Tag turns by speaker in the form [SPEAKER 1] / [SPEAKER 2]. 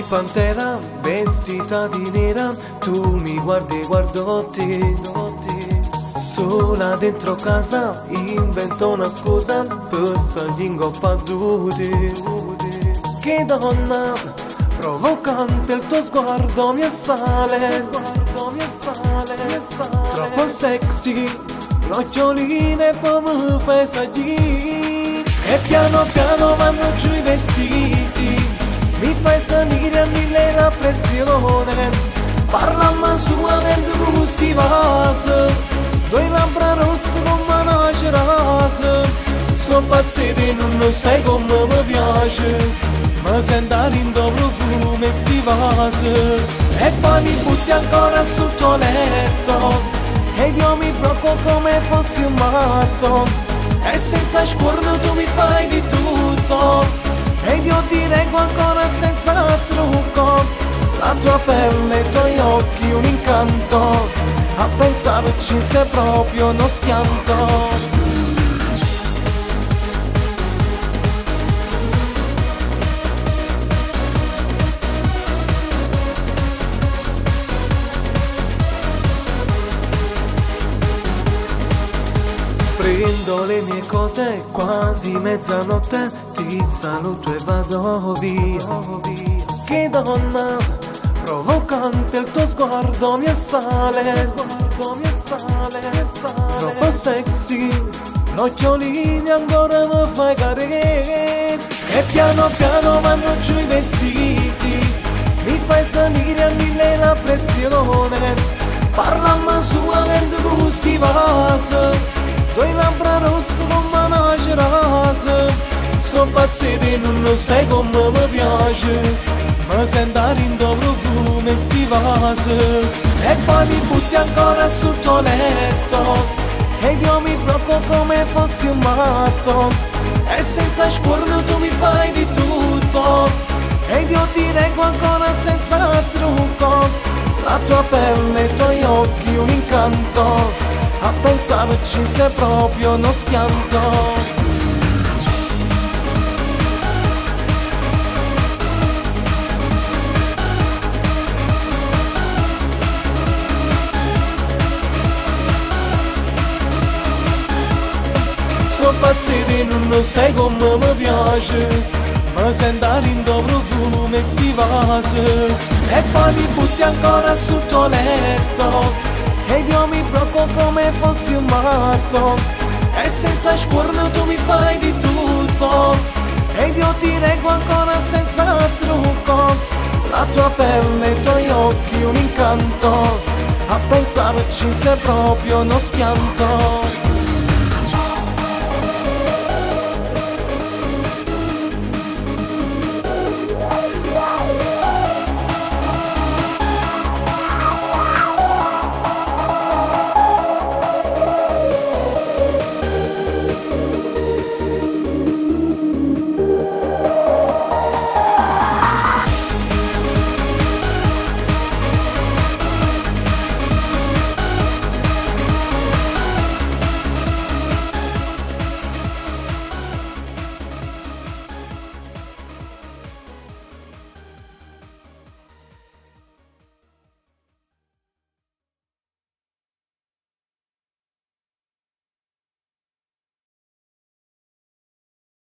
[SPEAKER 1] pantera vestita di nera, tu mi guardi e guardo te. Sola dentro casa invento una scusa per salire perdute. Che donna provocante, il tuo sguardo mi assale, troppo sexy, l'occhioline poi mi fai sagire. E piano piano vanno giù i vestiti, mi fai salire a mille la pressione. Parlamma solamente con sti vasi, due labbra rosse come una cerasa. Sono pazziti, non sai come mi piace, mi sento in profumo sti vasi. E poi mi butti ancora sul tuo letto, e io mi blocco come fossi un matto. E senza scorno tu mi fai di tutto, ed io ti reggo ancora senza trucco. La tua pelle, i tuoi occhi, un incanto, a pensarci sei proprio uno schianto. Prendo le mie cose, quasi mezzanotte, ti saluto e vado via. Che donna provocante, il tuo sguardo mi assale, troppo sexy, l'occhiolini ancora mi fai cadere. E piano piano vanno giù i vestiti, mi fai salire a mille la pressione. Parlamma solamente con sti vasi, due labbra rosse come una cerasa. Sono pazziti, non sai come mi piace, mi sento in profumo sti vasi. E poi mi butti ancora sul tuo letto, ed io mi blocco come fossi un matto. E senza scorno tu mi fai di tutto, ed io ti reggo ancora senza trucco. La tua pelle, i tuoi occhi, un incanto, a pensarci sei proprio uno schianto. Sono pazziti, non sai come mi piace, mi sento in profumo sti vasi. E poi mi butti ancora sul tuo letto, ed io mi blocco come fossi un matto. E senza scorno tu mi fai di tutto, ed io ti reggo ancora senza trucco. La tua pelle, i tuoi occhi, un incanto, a pensarci sei proprio uno schianto.